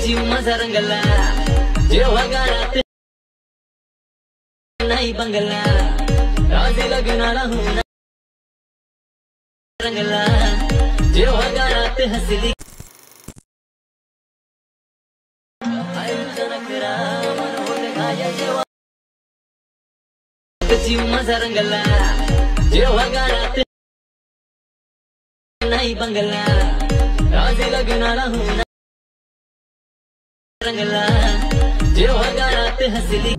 जीव माझा रंगला जेव्हा गाण्यात नाही बंगला आज लग्नाला होऊन रंगला जेव्हा गाण्यात हसली जीव माझा रंगला जेव्हा गाण्यात नाही बंगला आज लग्नाला होऊन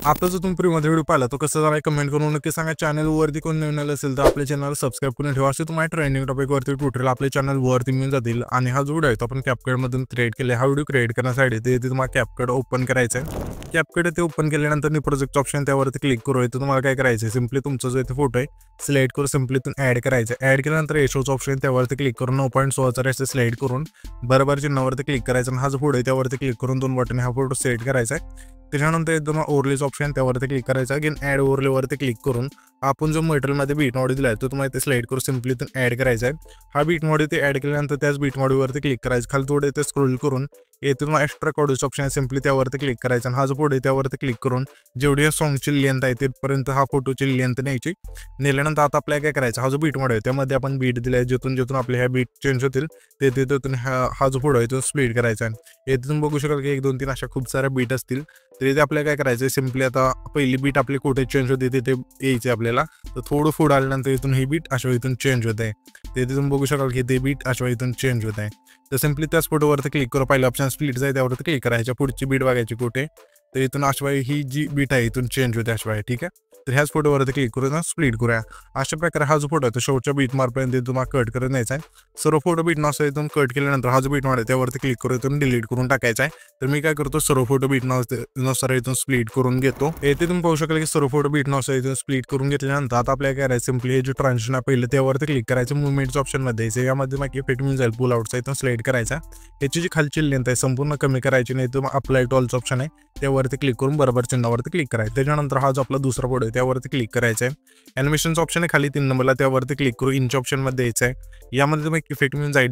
आता जो तुम्ही प्रीमध्ये व्हिडिओ पाहिला तो कसा झाला कमेंट करून नक्की सांगा। चॅनल वरती कोण नवीन असेल तर आपल्या चॅनल सबस्क्राइब करून ठेवा। असे तुम्हाला ट्रेंडिंग टॉपिक वरती ट्युटोरियल आपल्या चॅनल वरती मिळून जातील। आणि हा जो व्हिडिओ आहे तो आपण कॅपकट मधून क्रिएट केला। हा व्हिडिओ क्रिएट करण्यासाठी ते तुम्हाला कॅपकट ओपन करायचं आहे। कॅपकट ते ओपन केल्यानंतर नी प्रोजेक्ट ऑप्शन त्यावरती क्लिक करू। इथे तुम्हाला काय करायचं सिंपली तुमचा जो इथे फोटो आहे सिलेक्ट करून सिंपली इथून ऍड करायचं। ऍड केल्यानंतर रेशोचं ऑप्शन त्यावरती क्लिक करून 9.16 रेशो सिलेक्ट करून बरोबर चिन्हावरती क्लिक करायचं आणि हा जो फोटो आहे त्यावरती क्लिक करून दोन बटन हा फोटो सिलेक्ट करायचा आहे। त्याच्यानंतर एकदम ओव्हरलेच ऑप्शन त्यावरती क्लिक करायचा। अगेन ऍड ओव्हरले वरती क्लिक करून आपण जो मटेरियल मध्ये बीट मॉडी दिलाय तो तुम्हाला इथे सिलेक्ट करून सिंपली इथून ऍड करायचा आहे। हा बीट मॉडी ते ऍड केल्यानंतर त्याच बीट मॉडी वरती क्लिक करायचं। खाली थोडे इथे स्क्रोल करून येथून एक्स्ट्रा कोड्स ऑप्शन सिंपली त्यावरती क्लिक करायचं आणि हा जो फोटो आहे त्यावरती क्लिक करून जेवढी सॉंगची लेंथ आहे तिथपर्यंत हा फोटोची लेंथ न्यायची। नेल्यानंतर आता आपल्याला काय करायचं हा जो बीट मॉडी आहे त्यामध्ये आपण बीट दिलाय जिथून जिथून आपले ह्या बीट चेंज होतील ते तिथून हा जो फोटो आहे तो स्प्लिट करायचा आहे। येथून बघू शकाल की 1 2 3 अशा खूप साऱ्या बीट असतील। तर इथे आपल्याला काय करायचं सिंपली आता पहिली बीट आपली कुठे चेंज होते तिथे यायचे आपल्याला। तर थोडं पुढे आल्यानंतर इथून ही बीट अशा इथून चेंज होत आहे। ते तुम्ही बघू शकाल की ते बीट अशा इथून चेंज होत आहे। तर सिंपली त्याच फोटोवरती क्लिक करू। पहिला ऑप्शन स्प्लिट आहे त्यावरती क्लिक करायच्या पुढची बीट बघायची कुठे तर इथून अशवाय ही जी बीट आहे इथून चेंज होते अशवाय। ठीक आहे तर ह्याच फोटोवरती क्लिक करून स्प्लिट करूया। अशा प्रकारे हा जो फोटो आहे तो शेवटच्या बीट मार्कपर्यंत तुम्हाला कट करत न्यायचा आहे। सर्व फोटो बीट नसतं इथून कट केल्यानंतर हा जो बीट मार आहे त्यावरती क्लिक करून इथून डिलीट करून टाकायचा आहे। तर मी काय करतो सर्व फोटो बीट नुसार इथून स्प्लिट करून घेतो। येथे तुम्ही पाहू शकाल की सर्व फोटो बीट नुसार इथून स्प्लिट करून घेतल्यानंतर आता आपल्याला काय करायचं सिंपली हे जे ट्रान्झिशन आहे पहिलं त्यावरती क्लिक करायचं। मुवमेंटच्या ऑप्शन मध्ये यायचं यामध्ये मग इफेक्ट मिळून जाईल पुल आउटचा इथून सिलेक्ट करायचा। याची जी खालची लेंथ आहे संपूर्ण कमी करायची नाही तर अप्लाय टू ऑलचा ऑप्शन आहे त्यावरती क्लिक करून बरोबर चिन्हावरती क्लिक करायचं। त्याच्यानंतर हा जो आपला दुसरा फोटो आहे त्यावरती क्लिक करायचा आहे। ॲनिमेशनचा ऑप्शन आहे खाली 3 नंबरला त्यावरती क्लिक करू इंच ऑप्शन मध्ये यायचं आहे। यामध्ये तुम्ही इफेक्ट मिळून जाईल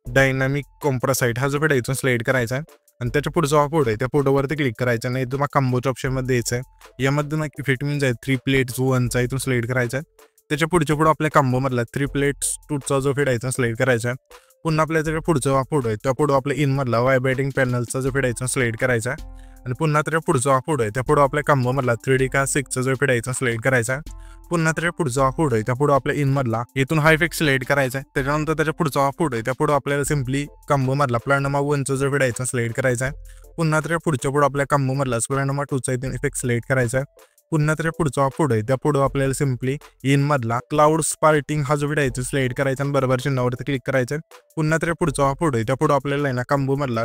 डायनामिक कॉम्प्रेसाइड हा जो फोटो इथून सिलेक्ट करायचा आहे आणि त्याच्या पुढचा हा फोटो आहे त्या फोटोवरती क्लिक करायचा नाही तुम्हाला कंबोच्या ऑप्शन मध्ये यायचं आहे। यामध्ये मग इफेक्ट मिळून जाईल 3 प्लेट्स 1चा इथून सिलेक्ट करायचा आहे। त्याच्या पुढच्या पुढे आपल्या कंबो मधला 3 प्लेट्स 2चा जो फेड आहे सिलेक्ट करायचा आहे। पुन्हा आपल्या त्याच्या पुढचा फोटो आहे त्या फोटो आपल्या इन मधला व्हायब्रेटिंग पॅनलचा जो फेड आहे सिलेक्ट करायचा आहे। आणि पुन्हा त्याच्या पुढचा फोटो आहे त्या फोटो आपल्या कंबो मधला 3D का 6चा जो फेड आहे सिलेक्ट करायचा आहे। पुन्हा त्याच्या पुढचा फोटो आहे त्या फोटो आपल्या इन मधला इथून हा इफेक्ट सिलेक्ट करायचा आहे। त्याच्यानंतर त्याच्या पुढचा फोटो आहे त्या फोटो आपल्याला सिंपली कंबो मधला प्लॅनोमा 1चा जो फेड आहे सिलेक्ट करायचा आहे। पुन्हा त्याच्या पुढच्या फोटो आपल्या कंबो मधला प्लॅनोमा 2चा इथून इफेक्ट सिलेक्ट करायचा आहे। पुन्हा त्याच्या पुढचा फोटो आहे त्या फोटो आपल्याला सिंपली इन मधला क्लाउड स्पार्टिंग हा जो आहे सिलेक्ट करायचा आणि बरोबर चिन्हावरती क्लिक करायचं। पुन्हा त्याच्या पुढचा फोटो आहे त्या फोटो आपल्याला ना कंबो मधला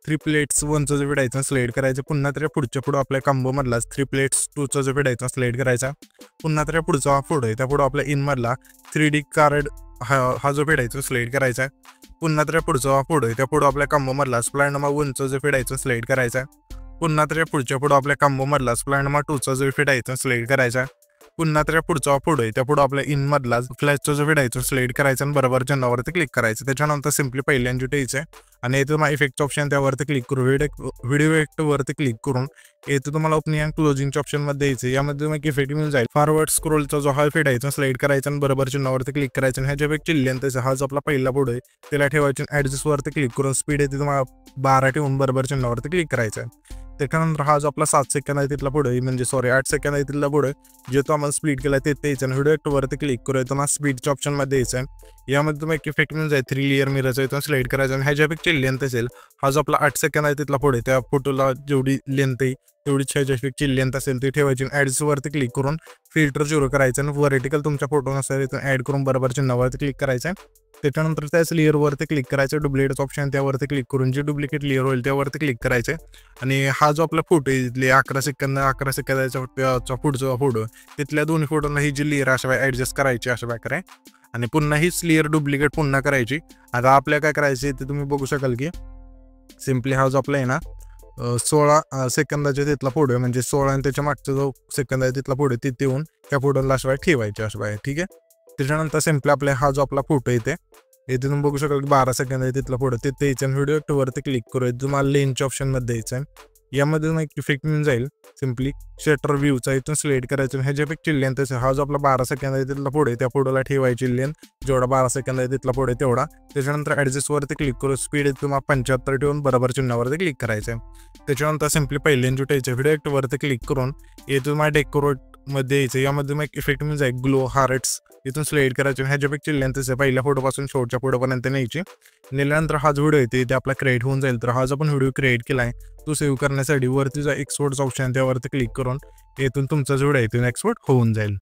3 प्लेट्स 1चा जो आहे सिलेक्ट करायचं। पुन्हा त्याच्या पुढच्या फोटो आपल्या कंबो मधला 3 प्लेट्स 2चा जो आहे सिलेक्ट करायचा। पुन्हा त्याच्या पुढचा फोटो आहे त्या फोटो आपल्या इन मधला 3D कार्ड हा जो आहे सिलेक्ट करायचा। पुन्हा त्याच्या पुढचा फोटो आहे त्या फोटो आपल्या कंबो मधला प्लॅनोमा 1चा जो आहे सिलेक्ट करायचा। पुन्हा त्याच्या पुढच्या फोटो आपल्या कंबो मधला प्लॅनोमा 2चा जो इफेक्ट आहे सिलेक्ट करायचा। पुन्हा त्याच्या पुढचा फोटो आहे त्या फोटो आपल्या इन मधला फ्लॅशचा जो इफेक्ट आहे सिलेक्ट करायचा आणि बरोबर चिन्हावरती क्लिक करायचं। त्याच्यानंतर सिंपली पहिल्यांदा यायचं आणि इथे तुम्हाला इफेक्ट ऑप्शन त्यावरती क्लिक करू व्हिडिओ इफेक्ट वरती क्लिक करून इथे तुम्हाला ओपनिंग अँड क्लोजिंगच्या ऑप्शन मध्ये यायचं। यामध्ये तुम्हाला इफेक्ट मिळून जाईल फॉरवर्ड स्क्रोलचा जो हा इफेक्ट आहे सिलेक्ट करायचा आणि बरोबर चिन्हावरती क्लिक करायचं। आणि ह्याच्या इफेक्टची लेंथ हा जो आपला पहिला फोटो आहे त्याला ठेवायची ऍडजस्ट वरती क्लिक करून स्पीड आहे तुम्हाला 12 ठेवून बरोबर चिन्हावरती क्लिक करायचं आहे। त्याच्यानंतर हा जो आपला 7 सेकंद आहे तिथला पुढे म्हणजे 8 सेकंद आहे तिथला पुढे जे तो आपण स्प्लिट केला ते यायचं आणि व्हिडिओ वरती क्लिक करूया तुम्हाला स्पीडच्या ऑप्शन मध्ये यायचं आहे। यामध्ये तुम्ही एक इफेक्ट मिळून जाईल 3 लेअर मिररचा इथून सिलेक्ट करायचा आणि ह्याच्या इफेक्टची लेंथ असेल हा जो आपला 8 सेकंद आहे तिथला पुढे त्या फोटोला जेवढी लेंथ आहे तेवढीच ह्याच्या इफेक्टची लेंथ असेल ती ठेवायची। ऍड्स वरती क्लिक करून फिल्टर 0 करायचं आणि व्हर्टिकल तुमच्या फोटो नसेल इथून ऍड करून बरोबर चिन्हावरती क्लिक करायचं आहे। त्याच्यानंतर त्याच लेअर वरती क्लिक करायचं डुप्लिकेट ऑप्शन त्यावरती क्लिक करून जे डुप्लिकेट लेअर होईल त्यावरती क्लिक करायचे। आणि हा जो आपला फोटो आहे 11 सेकंदाचा पुढचा फोटो तिथल्या दोन्ही फोटोला ही जी लेअर अशा ऍडजस्ट करायची अशा प्रकारे आणि पुन्हा हीच लेअर डुप्लिकेट पुन्हा करायची। आता आपल्याला काय करायचे ते तुम्ही बघू शकाल की सिंपली हा जो आपला आहे ना 16 सेकंदाच्या तिथला फोटो आहे म्हणजे 16 आणि त्याच्या मागचा जो सेकंद आहे तिथला फोटो तिथे येऊन त्या फोटोला अशा ठेवायचे अशा ठीक आहे। त्याच्यानंतर सिंपली आपल्या हा जो आपला फोटो आहे ते इथे तुम्ही बघू शकाल 12 सेकंद आहे तिथला पुढे तिथे यायचं आणि व्हिडिओ ॲक्टवरती क्लिक करू. तुम्हाला लेनच्या ऑप्शनमध्ये यायचं आहे. यामध्ये एक इफेक्ट मिळून जाईल सिम्पली शटर व्ह्यूचा. इथून सिलेक्ट करायचं. ह्याच्यापेक्षा लेंथ असेल हा जो आपला 12 सेकंद आहे तिथला पुढे त्या पुढेला ठेवायची लेंथ जेवढा 12 सेकंद आहे तिथला पुढे तेवढा. त्याच्यानंतर ॲडजस्टवरती क्लिक करू. स्पीड तुम्हाला 75 ठेवून बरोबर चिन्हावरती क्लिक करायचं आहे. त्याच्यानंतर सिम्पली पहिले जुटायचं व्हिडिओ ॲक्टवरती क्लिक करून इथून माझ्या डेकोरेटमध्ये यायचं. यामध्ये मग एक इफेक्ट मिळून जाईल ग्लो हार्ट्स. इथून सिलेक्ट करायचं. ह्याच्यापेक्षा लेंथ असेल पहिल्या फोटोपासून शेवटच्या फोटोपर्यंत न्यायची. नेल्यानंतर हा जो व्हिडिओ येते ते आपला क्रिएट होऊन जाईल. तर हा जो आपण व्हिडिओ क्रिएट केला आहे तो सेव्ह करण्यासाठी वरती जो एक्सपोर्टचा ऑप्शन त्यावरती क्लिक करून इथून तुमचा जो व्हिडिओ आहे तो एक्सपोर्ट होऊन जाईल.